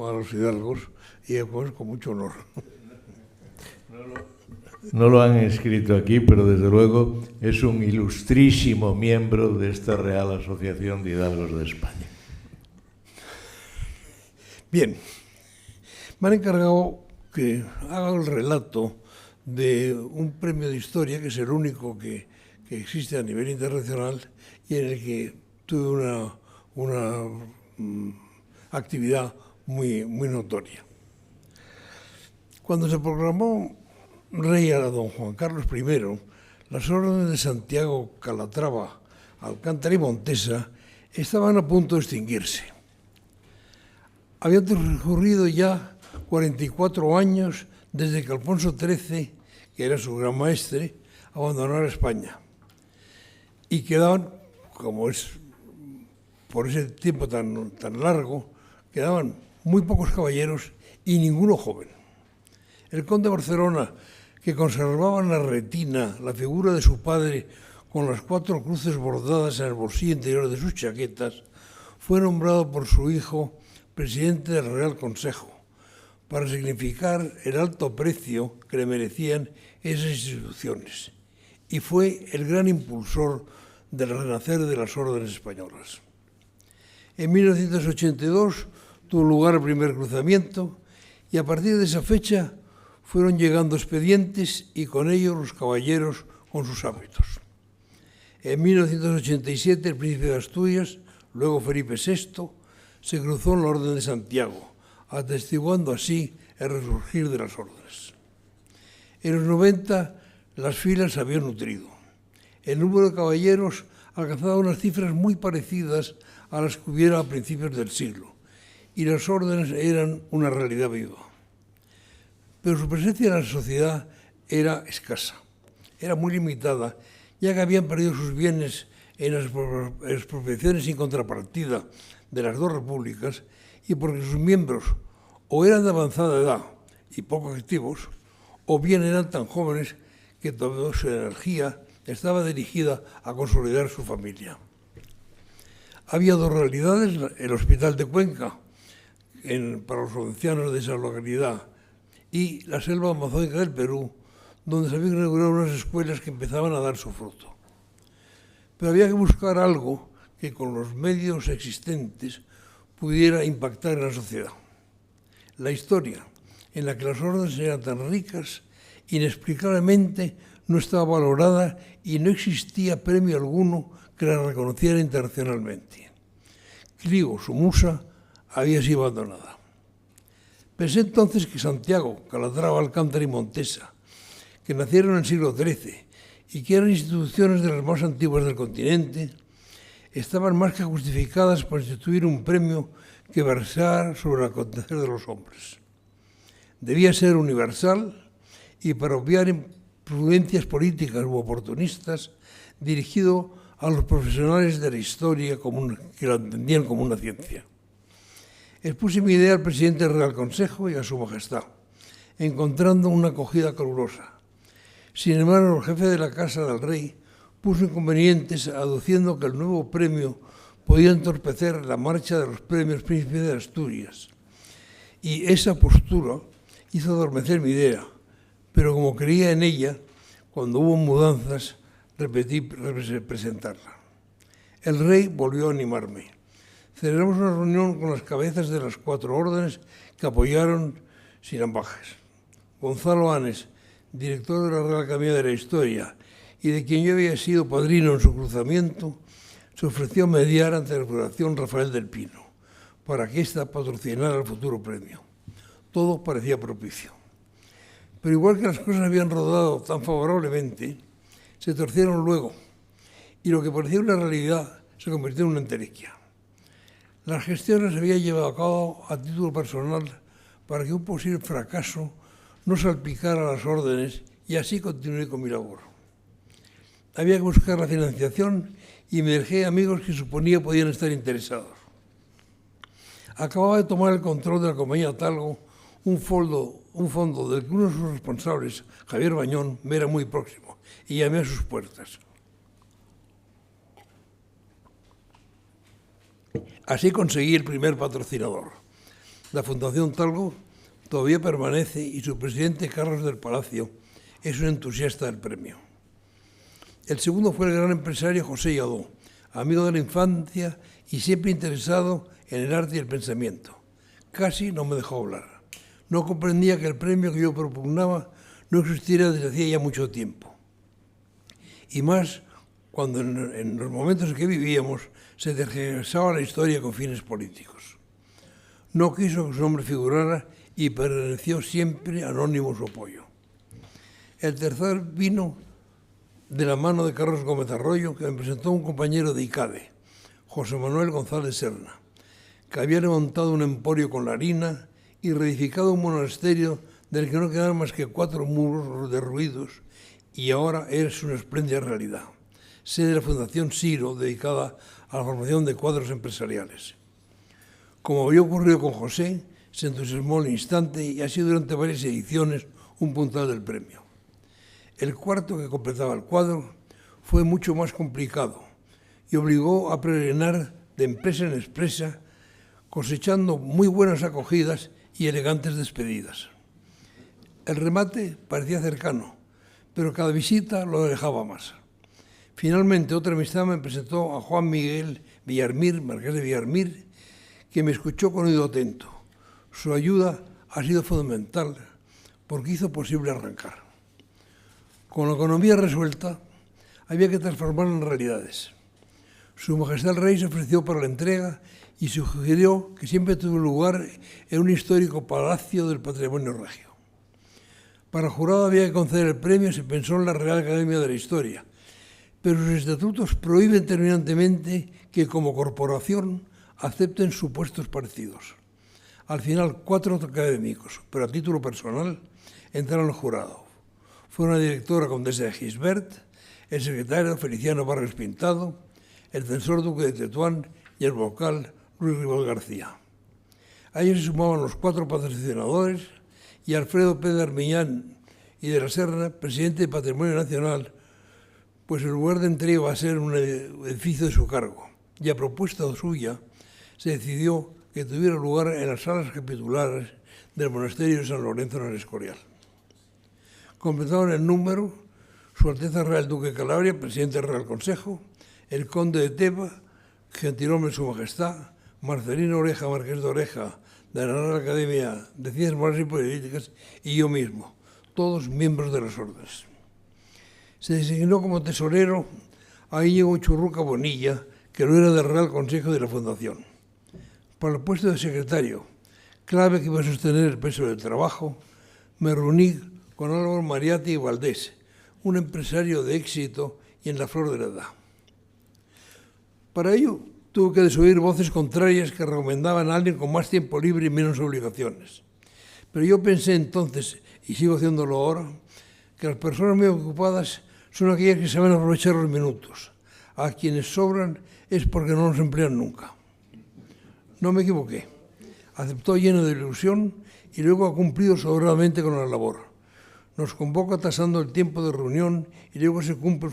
a los hidalgos y después con mucho honor. No lo han escrito aquí, pero desde luego es un ilustrísimo miembro de esta Real Asociación de Hidalgos de España. Bien, me han encargado que haga el relato de un premio de historia, que es el único que existe a nivel internacional y en el que tuve una actividad muy notoria. Cuando se proclamó rey a don Juan Carlos I, las órdenes de Santiago, Calatrava, Alcántara y Montesa estaban a punto de extinguirse. Habían transcurrido ya 44 años desde que Alfonso XIII, que era su gran maestre, abandonara España. Y quedaban, como es por ese tiempo tan largo, quedaban muy pocos caballeros y ninguno joven. El conde de Barcelona, que conservaba en la retina la figura de su padre con las 4 cruces bordadas en el bolsillo interior de sus chaquetas, fue nombrado por su hijo presidente del Real Consejo, para significar el alto precio que le merecían esas instituciones, y fue el gran impulsor del renacer de las órdenes españolas. En 1982 tuvo lugar el primer cruzamiento y a partir de esa fecha fueron llegando expedientes y con ellos los caballeros con sus hábitos. En 1987 el príncipe de Asturias, luego Felipe VI, se cruzó en la Orden de Santiago, atestiguando así el resurgir de las órdenes. En los 90 las filas se habían nutrido. El número de caballeros alcanzaba unas cifras muy parecidas a las que hubiera a principios del siglo, y las órdenes eran una realidad viva. Pero su presencia en la sociedad era escasa, era muy limitada, ya que habían perdido sus bienes en las expropiaciones sin contrapartida de las dos repúblicas y porque sus miembros o eran de avanzada edad y poco activos, o bien eran tan jóvenes que toda su energía estaba dirigida a consolidar su familia. Había 2 realidades: el Hospital de Cuenca, para los ancianos de esa localidad, y la selva amazónica del Perú, donde se habían inaugurado unas escuelas que empezaban a dar su fruto. Pero había que buscar algo que con los medios existentes pudiera impactar en la sociedad. La historia, en la que las órdenes eran tan ricas, inexplicablemente no estaba valorada y no existía premio alguno que la reconociera internacionalmente. Clio, su musa, había sido abandonada. Pensé entonces que Santiago, Calatrava, Alcántara y Montesa, que nacieron en el siglo XIII y que eran instituciones de las más antiguas del continente, estaban más que justificadas para instituir un premio que versara sobre el acontecer de los hombres. Debía ser universal y, para obviar imprudencias políticas u oportunistas, dirigido a los profesionales de la historia que la entendían como una ciencia. Expuse mi idea al presidente del Real Consejo y a su majestad, encontrando una acogida calurosa. Sin embargo, el jefe de la Casa del Rey puso inconvenientes aduciendo que el nuevo premio podía entorpecer la marcha de los premios Príncipe de Asturias. Y esa postura hizo adormecer mi idea, pero como creía en ella, cuando hubo mudanzas, repetí presentarla. El rey volvió a animarme. Celebramos una reunión con las cabezas de las 4 órdenes que apoyaron sin ambajes. Gonzalo Anes, director de la Real Academia de la Historia, y de quien yo había sido padrino en su cruzamiento, se ofreció a mediar ante la Fundación Rafael del Pino, para que ésta patrocinara el futuro premio. Todo parecía propicio. Pero igual que las cosas habían rodado tan favorablemente, se torcieron luego, y lo que parecía una realidad se convirtió en una entelequia. Las gestiones se habían llevado a cabo a título personal para que un posible fracaso no salpicara las órdenes y así continué con mi labor. Había que buscar la financiación y me dejé amigos que suponía podían estar interesados. Acababa de tomar el control de la compañía Talgo, un fondo del que uno de sus responsables, Javier Bañón, me era muy próximo y llamé a sus puertas. Así conseguí el primer patrocinador. La Fundación Talgo todavía permanece y su presidente, Carlos del Palacio, es un entusiasta del premio. El segundo fue el gran empresario José Lladó, amigo de la infancia y siempre interesado en el arte y el pensamiento. Casi no me dejó hablar. No comprendía que el premio que yo propugnaba no existiera desde hacía ya mucho tiempo. Y más cuando en los momentos en que vivíamos se tergiversaba la historia con fines políticos. No quiso que su nombre figurara y permaneció siempre anónimo su apoyo. El tercer vino de la mano de Carlos Gómez Arroyo, que me presentó un compañero de ICADE, José Manuel González Serna, que había levantado un emporio con la harina y reedificado un monasterio del que no quedaban más que 4 muros derruidos y ahora es una espléndida realidad, sede de la Fundación Siro, dedicada a la formación de cuadros empresariales. Como había ocurrido con José, se entusiasmó al instante y ha sido durante varias ediciones un puntal del premio. El cuarto, que completaba el cuadro, fue mucho más complicado y obligó a peregrinar de empresa en empresa, cosechando muy buenas acogidas y elegantes despedidas. El remate parecía cercano, pero cada visita lo alejaba más. Finalmente, otra amistad me presentó a Juan Miguel Villarmir, marqués de Villarmir, que me escuchó con oído atento. Su ayuda ha sido fundamental porque hizo posible arrancar. Con la economía resuelta, había que transformarla en realidades. Su Majestad el Rey se ofreció para la entrega y sugirió que siempre tuvo lugar en un histórico palacio del patrimonio regio. Para el jurado había que conceder el premio, se pensó en la Real Academia de la Historia, pero sus estatutos prohíben terminantemente que como corporación acepten supuestos parecidos. Al final, 4 académicos, pero a título personal, entraron al jurado. Fue una directora condesa de Gisbert, el secretario Feliciano Barrios Pintado, el censor duque de Tetuán y el vocal Luis Ribal García. A ellos se sumaban los 4 patrocinadores y Alfredo Pérez Armiñán y de la Serna, presidente de Patrimonio Nacional, pues el lugar de entrega va a ser un edificio de su cargo. Y a propuesta suya se decidió que tuviera lugar en las salas capitulares del monasterio de San Lorenzo en el Escorial. Completaron el número Su Alteza Real Duque de Calabria, presidente del Real Consejo, el conde de Teba, gentilhombre de su majestad, Marcelino Oreja, marqués de Oreja, de la Real Academia de Ciencias Morales y Políticas, y yo mismo, todos miembros de las órdenes. Se designó como tesorero a Íñigo Churruca Bonilla, que no era del Real Consejo de la Fundación. Para el puesto de secretario, clave que iba a sostener el peso del trabajo, me reuní con Álvaro Mariatti y Valdés, un empresario de éxito y en la flor de la edad. Para ello, tuve que desoír voces contrarias que recomendaban a alguien con más tiempo libre y menos obligaciones. Pero yo pensé entonces, y sigo haciéndolo ahora, que las personas muy ocupadas son aquellas que saben aprovechar los minutos. A quienes sobran es porque no los emplean nunca. No me equivoqué. Aceptó lleno de ilusión y luego ha cumplido sobradamente con la labor. Nos convoca tasando el tiempo de reunión y luego se cumple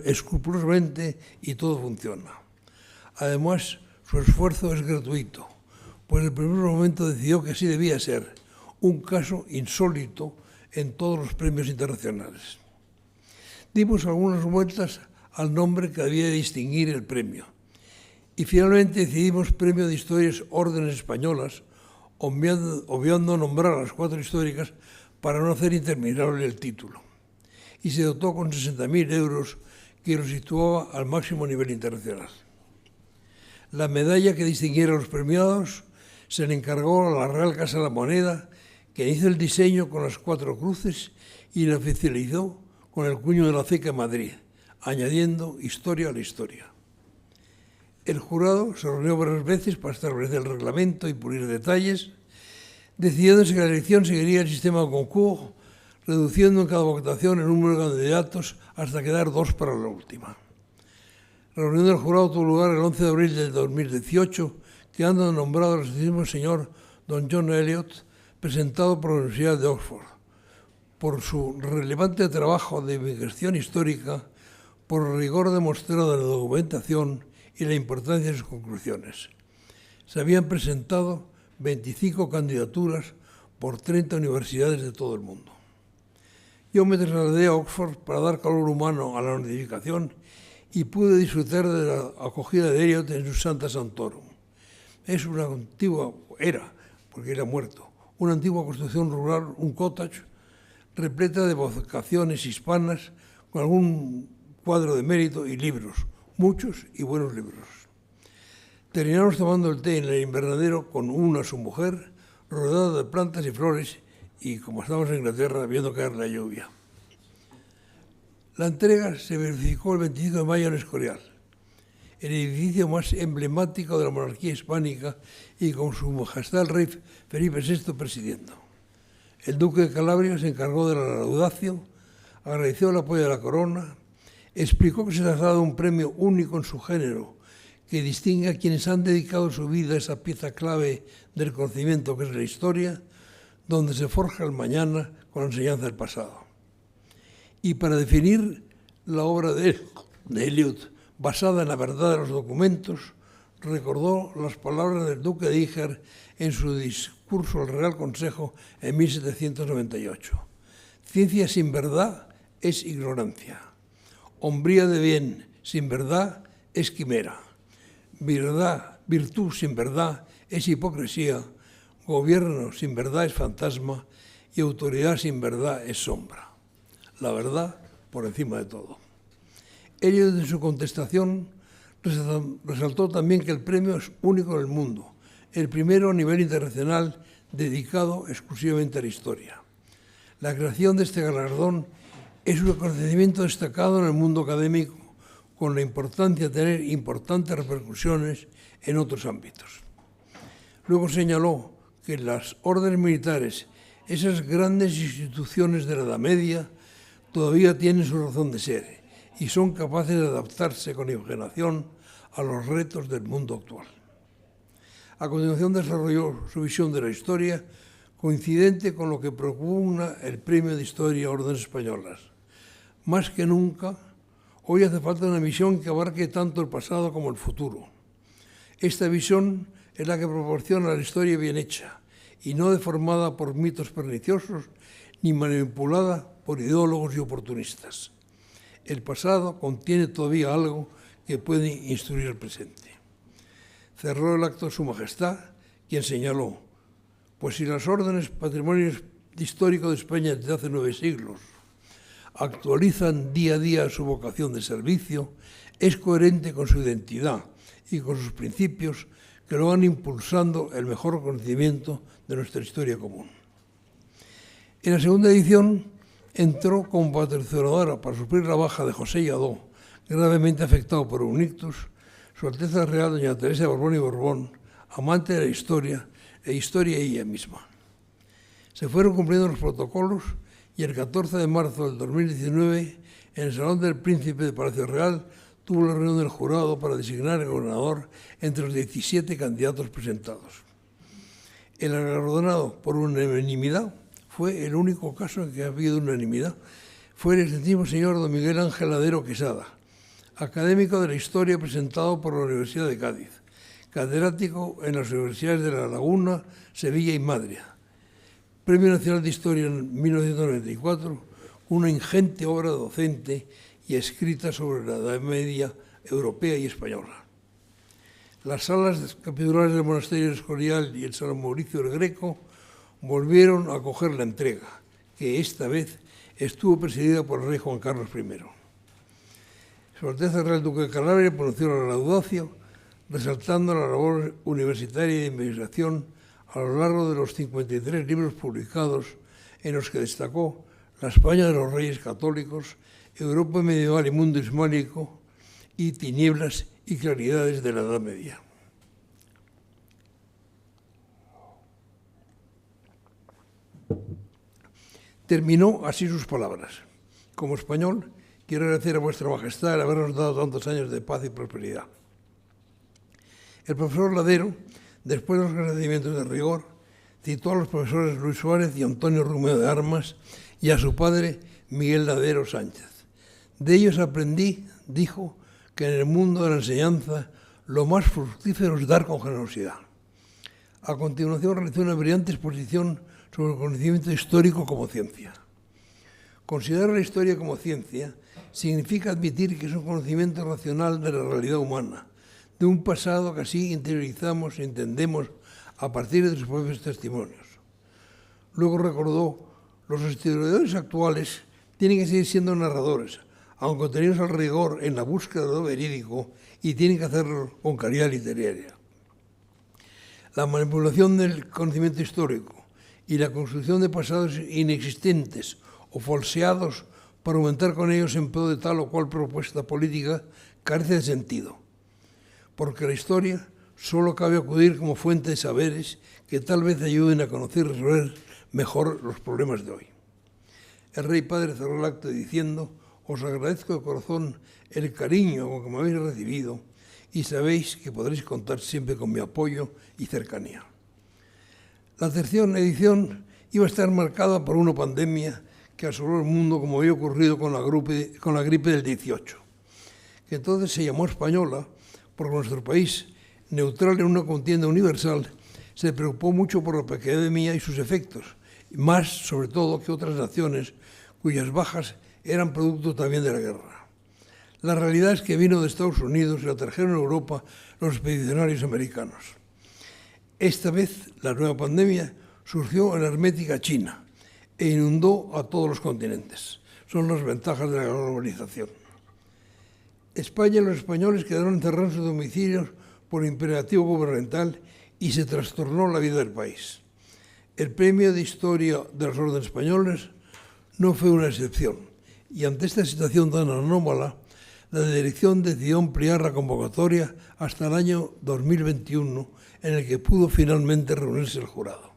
escrupulosamente y todo funciona. Además, su esfuerzo es gratuito, pues en el primer momento decidió que así debía ser, un caso insólito en todos los premios internacionales. Dimos algunas vueltas al nombre que debía distinguir el premio y finalmente decidimos Premio de Historias Órdenes Españolas, obviando nombrar a las 4 históricas para no hacer interminable el título. Y se dotó con 60.000 euros que lo situaba al máximo nivel internacional. La medalla que distinguiera a los premiados se le encargó a la Real Casa de la Moneda, que hizo el diseño con las 4 cruces y la oficializó con el cuño de la ceca en Madrid, añadiendo historia a la historia. El jurado se reunió varias veces para establecer el reglamento y pulir detalles, decidiéndose que la elección seguiría el sistema de concurso, reduciendo en cada votación el número de candidatos hasta quedar 2 para la última. La reunión del jurado tuvo lugar el 11 de abril del 2018, quedando nombrado el excelentísimo señor don John Elliot, presentado por la Universidad de Oxford, por su relevante trabajo de investigación histórica, por el rigor demostrado en la documentación y la importancia de sus conclusiones. Se habían presentado 25 candidaturas por 30 universidades de todo el mundo. Yo me trasladé a Oxford para dar calor humano a la notificación y pude disfrutar de la acogida de Eliot en su Santa Santorum. Es una antigua, porque era muerto, una antigua construcción rural, un cottage, repleta de vocaciones hispanas, con algún cuadro de mérito y libros, muchos y buenos libros. Terminamos tomando el té en el invernadero con su mujer, rodeada de plantas y flores, y como estamos en Inglaterra, viendo caer la lluvia. La entrega se verificó el 25 de mayo en Escorial, el edificio más emblemático de la monarquía hispánica y con su majestad el rey Felipe VI presidiendo. El duque de Calabria se encargó de la laudación, agradeció el apoyo de la corona, explicó que se trataba de un premio único en su género, que distingue a quienes han dedicado su vida a esa pieza clave del conocimiento que es la historia, donde se forja el mañana con la enseñanza del pasado. Y para definir la obra de Eliot, basada en la verdad de los documentos, recordó las palabras del duque de Iger en su discurso al Real Consejo en 1798. Ciencia sin verdad es ignorancia. Hombría de bien sin verdad es quimera. Virtud sin verdad es hipocresía. Gobierno sin verdad es fantasma y autoridad sin verdad es sombra. La verdad por encima de todo. Eliot en su contestación resaltó también que el premio es único en el mundo, el primero a nivel internacional dedicado exclusivamente a la historia. La creación de este galardón es un reconocimiento destacado en el mundo académico, con la importancia de tener importantes repercusiones en otros ámbitos. Luego señaló que las órdenes militares, esas grandes instituciones de la Edad Media, todavía tienen su razón de ser y son capaces de adaptarse con imaginación a los retos del mundo actual. A continuación desarrolló su visión de la historia, coincidente con lo que propugna el Premio de Historia Órdenes Españolas. Más que nunca, hoy hace falta una visión que abarque tanto el pasado como el futuro. Esta visión es la que proporciona la historia bien hecha y no deformada por mitos perniciosos ni manipulada por ideólogos y oportunistas. El pasado contiene todavía algo que puede instruir el presente. Cerró el acto Su Majestad, quien señaló: pues si las órdenes patrimonio histórico de España desde hace 9 siglos actualizan día a día su vocación de servicio, es coherente con su identidad y con sus principios que lo van impulsando el mejor conocimiento de nuestra historia común. En la segunda edición entró como patrocinadora para suplir la baja de José Lladó, gravemente afectado por un ictus, Su Alteza Real doña Teresa de Borbón y Borbón, amante de la historia ella misma. Se fueron cumpliendo los protocolos y el 14 de marzo del 2019, en el Salón del Príncipe de Palacio Real, tuvo la reunión del jurado para designar el gobernador entre los 17 candidatos presentados. El galardonado por unanimidad fue el único caso en que ha habido unanimidad. Fue el excelentísimo señor don Miguel Ángel Ladero Quesada, académico de la historia presentado por la Universidad de Cádiz, catedrático en las universidades de La Laguna, Sevilla y Madrid. Premio Nacional de Historia en 1994, una ingente obra docente y escrita sobre la Edad Media europea y española. Las salas capitulares del Monasterio del Escorial y el San Mauricio del Greco volvieron a acoger la entrega, que esta vez estuvo presidida por el rey Juan Carlos I. Su Alteza Real Duque de Calabria pronunció la laudación, resaltando la labor universitaria y de investigación a lo largo de los 53 libros publicados, en los que destacó La España de los Reyes Católicos, Europa medieval y mundo islámico y Tinieblas y claridades de la Edad Media. Terminó así sus palabras: como español, quiero agradecer a vuestra majestad el habernos dado tantos años de paz y prosperidad. El profesor Ladero, después de los agradecimientos de rigor, citó a los profesores Luis Suárez y Antonio Romeo de Armas y a su padre Miguel Ladero Sánchez. De ellos aprendí, dijo, que en el mundo de la enseñanza lo más fructífero es dar con generosidad. A continuación realizó una brillante exposición sobre el conocimiento histórico como ciencia. Considerar la historia como ciencia significa admitir que es un conocimiento racional de la realidad humana, de un pasado que así interiorizamos y entendemos a partir de sus propios testimonios. Luego recordó, los historiadores actuales tienen que seguir siendo narradores, aunque tenidos al rigor en la búsqueda de lo verídico, y tienen que hacerlo con calidad literaria. La manipulación del conocimiento histórico y la construcción de pasados inexistentes o falseados para aumentar con ellos en pro de tal o cual propuesta política carece de sentido, porque la historia solo cabe acudir como fuente de saberes que tal vez ayuden a conocer y resolver mejor los problemas de hoy. El Rey Padre cerró el acto diciendo: os agradezco de corazón el cariño con que me habéis recibido y sabéis que podréis contar siempre con mi apoyo y cercanía. La tercera edición iba a estar marcada por una pandemia que asoló el mundo, como había ocurrido con la gripe del 18, que entonces se llamó española porque nuestro país, neutral en una contienda universal, se preocupó mucho por la epidemia y sus efectos, más sobre todo que otras naciones cuyas bajas eran producto también de la guerra. La realidad es que vino de Estados Unidos y la trajeron a Europa los expedicionarios americanos. Esta vez la nueva pandemia surgió en la hermética China e inundó a todos los continentes. Son las ventajas de la globalización. España y los españoles quedaron encerrados en sus domicilios por imperativo gubernamental y se trastornó la vida del país. El Premio de Historia de las Órdenes Españoles no fue una excepción, y ante esta situación tan anómala, la dirección decidió ampliar la convocatoria hasta el año 2021, en el que pudo finalmente reunirse el jurado.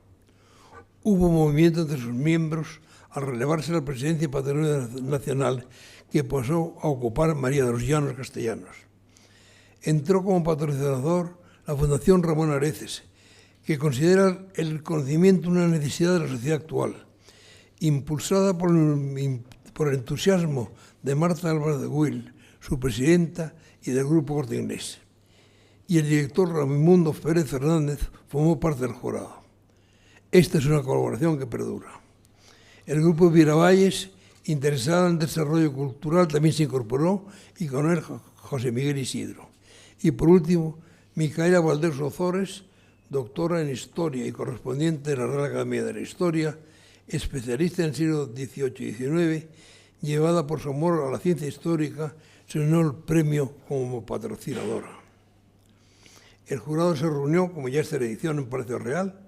Hubo movimiento entre sus miembros al relevarse la presidencia y patrimonio nacional, que pasó a ocupar María de los Llanos Castellanos. Entró como patrocinador la Fundación Ramón Areces, que considera el conocimiento una necesidad de la sociedad actual. Impulsada por el entusiasmo de Marta Álvarez de Will, su presidenta, y del Grupo Corte Inglés. Y el director Raimundo Pérez Fernández formó parte del jurado. Esta es una colaboración que perdura. El Grupo Viravalles, interesado en el desarrollo cultural, también se incorporó, y con él José Miguel Isidro. Y por último, Micaela Valdés Ozores, doctora en Historia y correspondiente de la Real Academia de la Historia, especialista en el siglo XVIII y XIX, llevada por su amor a la ciencia histórica, se unió al premio como patrocinadora. El jurado se reunió, como ya esta edición, en Palacio Real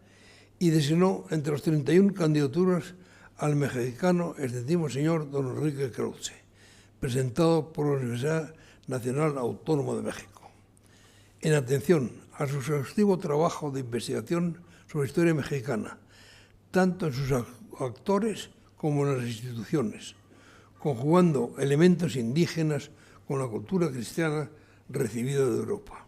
y designó entre las 31 candidaturas al mexicano excelentísimo señor don Enrique Krause, presentado por la Universidad Nacional Autónoma de México. En atención a su exhaustivo trabajo de investigación sobre historia mexicana, tanto en sus actores como en las instituciones, conjugando elementos indígenas con la cultura cristiana recibida de Europa.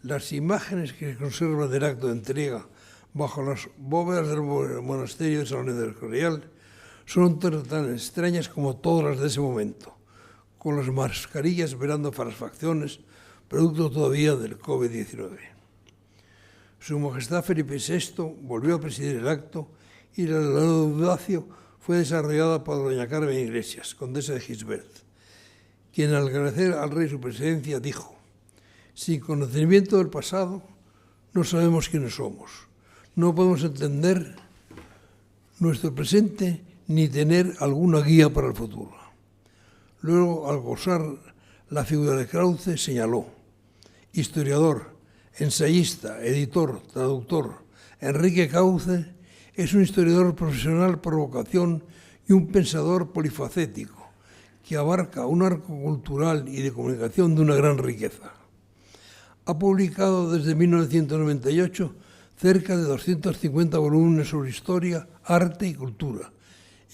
Las imágenes que se conservan del acto de entrega bajo las bóvedas del monasterio de San Lorenzo del Escorial son tan extrañas como todas las de ese momento, con las mascarillas velando para las facciones, producto todavía del COVID-19. Su Majestad Felipe VI volvió a presidir el acto y la laudatio fue desarrollada por doña Carmen Iglesias, condesa de Gisbert, quien al agradecer al rey su presidencia dijo: sin conocimiento del pasado no sabemos quiénes somos, no podemos entender nuestro presente ni tener alguna guía para el futuro. Luego, al gozar la figura de Krause, señaló: historiador, ensayista, editor, traductor, Enrique Krause es un historiador profesional por vocación y un pensador polifacético que abarca un arco cultural y de comunicación de una gran riqueza. Ha publicado desde 1998 cerca de 250 volúmenes sobre historia, arte y cultura,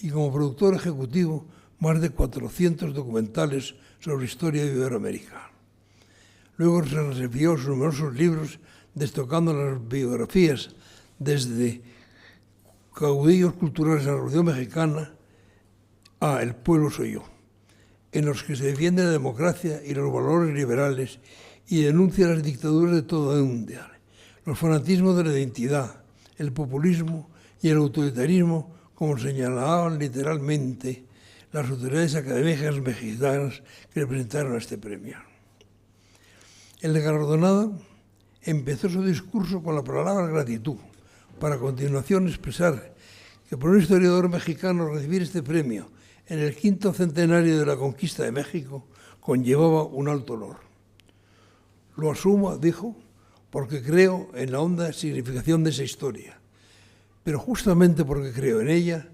y como productor ejecutivo más de 400 documentales sobre historia de Iberoamérica. Luego se refirió a sus numerosos libros, destacando las biografías desde caudillos culturales de la Revolución Mexicana a El pueblo soy yo, en los que se defiende la democracia y los valores liberales y denuncia las dictaduras de toda índole, los fanatismos de la identidad, el populismo y el autoritarismo, como señalaban literalmente las autoridades académicas mexicanas que le presentaron a este premio. El galardonado empezó su discurso con la palabra gratitud, para a continuación expresar que por un historiador mexicano recibir este premio en el 5º centenario de la conquista de México conllevaba un alto honor. Lo asumo, dijo, porque creo en la honda significación de esa historia, pero justamente porque creo en ella,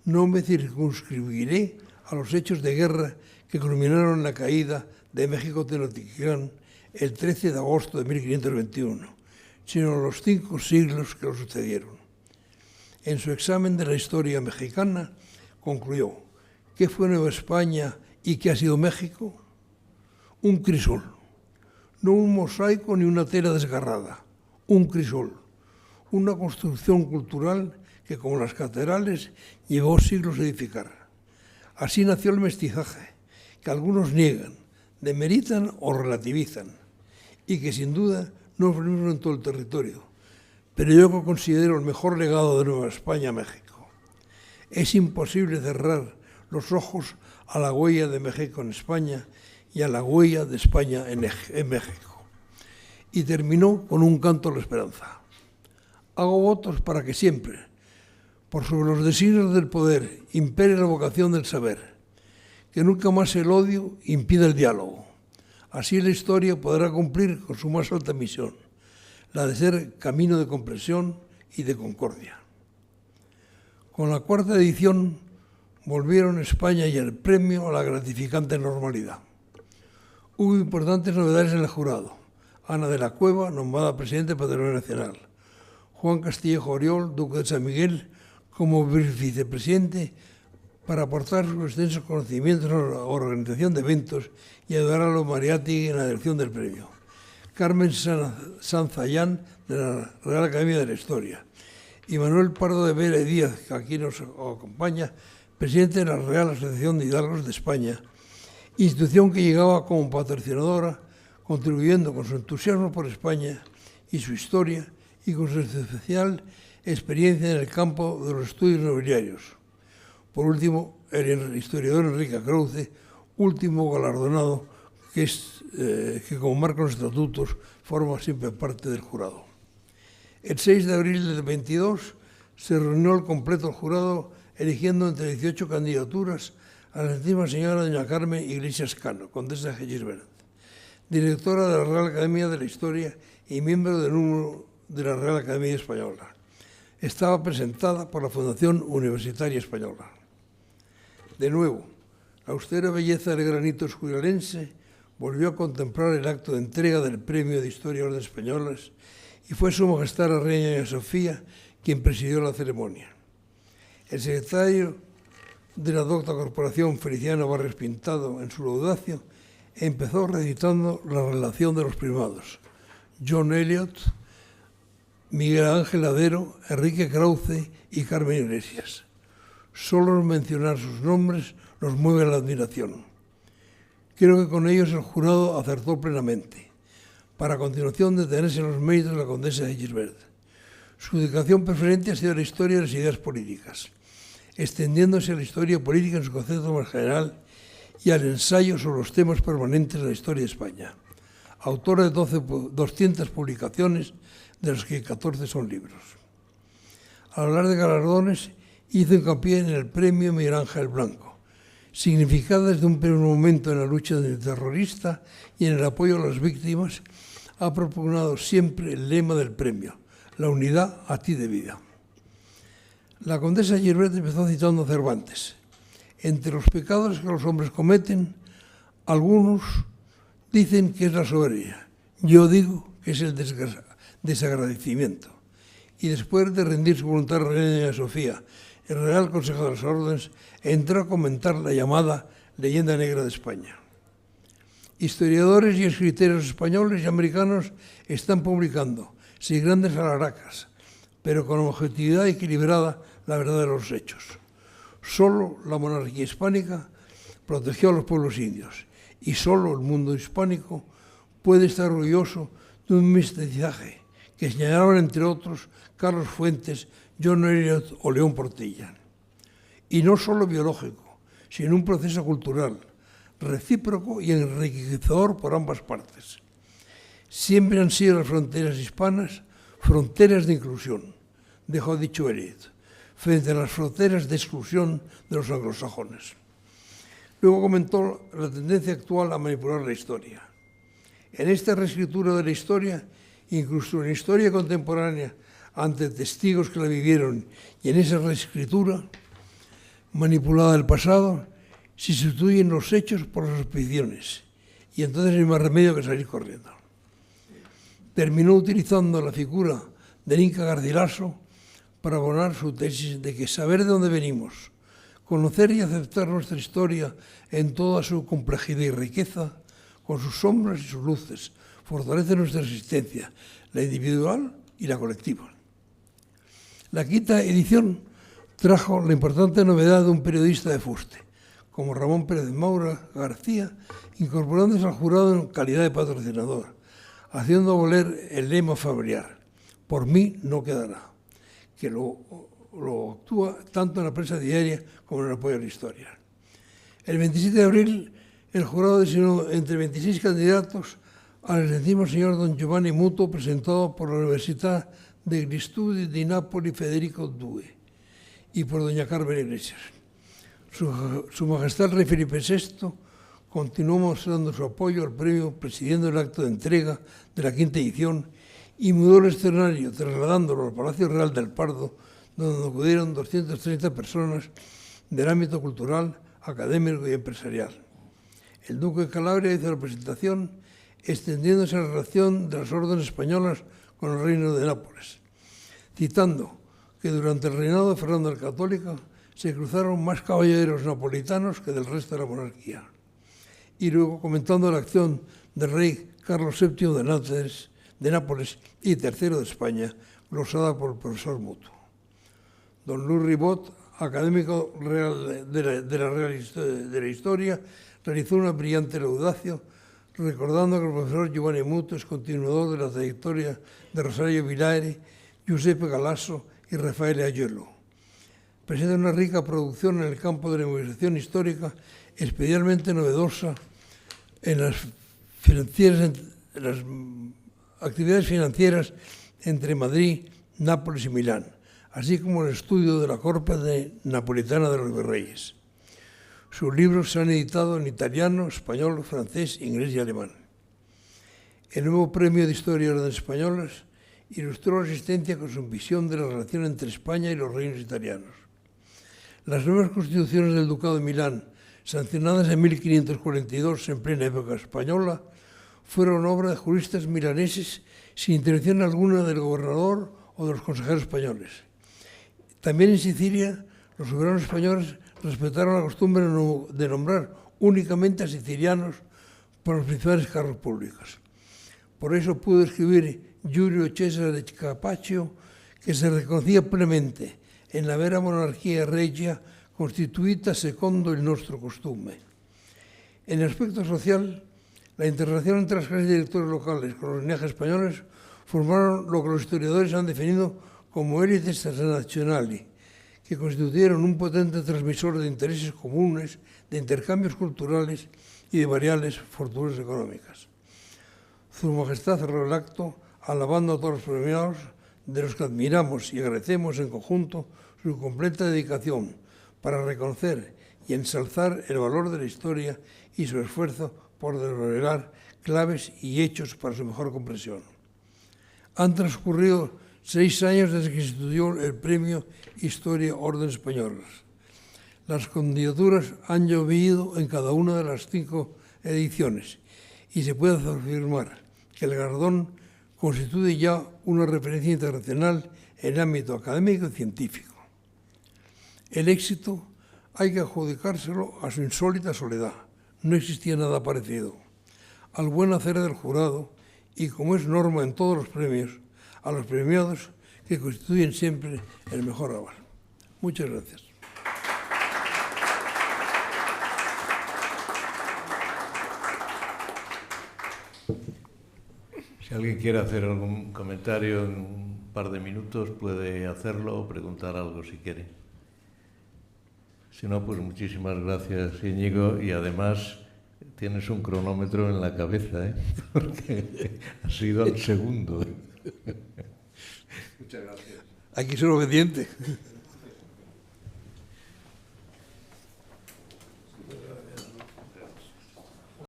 no me circunscribiré a los hechos de guerra que culminaron en la caída de México Tenochtitlán el 13 de agosto de 1521, sino a los 5 siglos que lo sucedieron. En su examen de la historia mexicana concluyó: ¿qué fue Nueva España y qué ha sido México? Un crisol, no un mosaico ni una tela desgarrada, un crisol, una construcción cultural que, como las catedrales, llevó siglos a edificar. Así nació el mestizaje, que algunos niegan, demeritan o relativizan, y que sin duda no es lo mismo en todo el territorio, pero yo considero el mejor legado de Nueva España a México. Es imposible cerrar los ojos a la huella de México en España y a la huella de España en México. Y terminó con un canto a la esperanza. Hago votos para que siempre, por sobre los designios del poder, impere la vocación del saber, que nunca más el odio impida el diálogo. Así la historia podrá cumplir con su más alta misión, la de ser camino de comprensión y de concordia. Con la 4ª edición volvieron España y el premio a la gratificante normalidad. Hubo importantes novedades en el jurado. Ana de la Cueva, nombrada presidenta del Patrimonio Nacional. Juan Castillejo Oriol, duque de San Miguel, como vicepresidente para aportar sus extensos conocimientos en la organización de eventos y ayudar a los Mariátegui en la dirección del premio. Carmen Sanzayán, de la Real Academia de la Historia. Y Manuel Pardo de Vera y Díaz, que aquí nos acompaña, presidente de la Real Asociación de Hidalgos de España, institución que llegaba como patrocinadora, contribuyendo con su entusiasmo por España y su historia y con su especial experiencia en el campo de los estudios nobiliarios. Por último, el historiador Enrique Krause, último galardonado, que como marcan los estatutos forma siempre parte del jurado. El 6 de abril del 22 se reunió al completo el jurado eligiendo entre 18 candidaturas a la Santísima Señora doña Carmen Iglesias Cano, condesa de Gisbert, directora de la Real Academia de la Historia y miembro del número de la Real Academia Española. Estaba presentada por la Fundación Universitaria Española. De nuevo, la austera belleza del granito escuyalense volvió a contemplar el acto de entrega del Premio de Historia de Órdenes Españolas y fue Su Majestad la Reina Doña Sofía quien presidió la ceremonia. El secretario de la docta corporación, Feliciano Barrios Pintado, en su laudacio, empezó recitando la relación de los primados: John Eliot, Miguel Ángel Ladero, Enrique Krause y Carmen Iglesias. Solo mencionar sus nombres nos mueve a la admiración. Creo que con ellos el jurado acertó plenamente, para a continuación detenerse en los méritos de la condesa de Gisbert. Su dedicación preferente ha sido la historia de las ideas políticas, extendiéndose a la historia política en su concepto más general y al ensayo sobre los temas permanentes de la historia de España. Autora de 200 publicaciones, de las que 14 son libros. Al hablar de galardones, hizo hincapié en el premio Miguel Ángel Blanco, significada desde un primer momento en la lucha terrorista y en el apoyo a las víctimas, ha propugnado siempre el lema del premio: la unidad a ti de vida. La condesa Gisbert empezó citando a Cervantes. Entre los pecados que los hombres cometen, algunos dicen que es la soberbia. Yo digo que es el desagradecimiento. Y después de rendir su voluntad a la Reina Doña Sofía, el Real Consejo de las Órdenes entró a comentar la llamada Leyenda Negra de España. Historiadores y escritores españoles y americanos están publicando, sin grandes alaracas, pero con objetividad equilibrada, la verdad de los hechos. Solo la monarquía hispánica protegió a los pueblos indios y solo el mundo hispánico puede estar orgulloso de un mestizaje que señalaban, entre otros, Carlos Fuentes, John Eliot o León Portilla. Y no solo biológico, sino un proceso cultural, recíproco y enriquecedor por ambas partes. Siempre han sido las fronteras hispanas fronteras de inclusión, dejó dicho Eliot, frente a las fronteras de exclusión de los anglosajones. Luego comentó la tendencia actual a manipular la historia. En esta reescritura de la historia, incluso en la historia contemporánea, ante testigos que la vivieron, y en esa reescritura manipulada del pasado, se sustituyen los hechos por las suposiciones, y entonces no hay más remedio que salir corriendo. Terminó utilizando la figura del Inca Garcilaso para abonar su tesis de que saber de dónde venimos, conocer y aceptar nuestra historia en toda su complejidad y riqueza, con sus sombras y sus luces, fortalece nuestra existencia, la individual y la colectiva. La quinta edición trajo la importante novedad de un periodista de fuste, como Ramón Pérez Maura García, incorporándose al jurado en calidad de patrocinador, haciendo valer el lema familiar, por mí no quedará, que lo actúa tanto en la prensa diaria como en el apoyo a la historia. El 27 de abril, el jurado designó entre 26 candidatos al excelentísimo señor don Giovanni Muto, presentado por la Universidad degli Studi di Napoli Federico II y por doña Carmen Iglesias. Su Majestad el Rey Felipe VI continuó mostrando su apoyo al premio, presidiendo el acto de entrega de la quinta edición y mudó el escenario, trasladándolo al Palacio Real del Pardo, donde acudieron 230 personas del ámbito cultural, académico y empresarial. El duque de Calabria hizo la presentación extendiéndose a la relación de las órdenes españolas con el reino de Nápoles, citando que durante el reinado de Fernando el Católico se cruzaron más caballeros napolitanos que del resto de la monarquía. Y luego comentando la acción del rey Carlos VII de Nápoles y tercero de España, glosada por el profesor Muto. Don Luis Ribot, académico real de la historia, realizó una brillante laudacio, recordando que el profesor Giovanni Muto es continuador de la trayectoria de Rosario Villaere, Giuseppe Galasso y Rafael Aiello. Presenta una rica producción en el campo de la investigación histórica, especialmente novedosa en las actividades financieras entre Madrid, Nápoles y Milán, así como el estudio de la corte napolitana de los virreyes. Sus libros se han editado en italiano, español, francés, inglés y alemán. El nuevo Premio de Historia de Órdenes Españolas ilustró la existencia con su visión de la relación entre España y los reinos italianos. Las nuevas constituciones del Ducado de Milán, sancionadas en 1542 en plena época española, fueron obra de juristas milaneses sin intervención alguna del gobernador o de los consejeros españoles. También en Sicilia, los soberanos españoles respetaron la costumbre de nombrar únicamente a sicilianos por los principales cargos públicos. Por eso pudo escribir Giulio César de Carpaccio que se reconocía plenamente en la vera monarquía regia constituita secondo il nostro costume. En el aspecto social, la interrelación entre las clases de directores locales con los linajes españoles formaron lo que los historiadores han definido como élites transnacionales, que constituyeron un potente transmisor de intereses comunes, de intercambios culturales y de variables fortunas económicas. Su Majestad cerró el acto alabando a todos los premiados, de los que admiramos y agradecemos en conjunto su completa dedicación para reconocer y ensalzar el valor de la historia y su esfuerzo por desvelar claves y hechos para su mejor comprensión. Han transcurrido 6 años desde que se instituyó el Premio Historia Órdenes Españolas. Las candidaturas han llovido en cada una de las 5 ediciones y se puede afirmar que el galardón constituye ya una referencia internacional en el ámbito académico y científico. El éxito hay que adjudicárselo a su insólita soledad. No existía nada parecido. Al buen hacer del jurado y, como es norma en todos los premios, a los premiados que constituyen siempre el mejor aval. Muchas gracias. Se Si alguien quiere hacer algún comentario en un par de minutos, puede hacerlo o preguntar algo si quiere. Si no, pues muchísimas gracias, Íñigo, y además tienes un cronómetro en la cabeza, ¿eh? Porque has sido al segundo. Muchas gracias. Hay que ser obediente.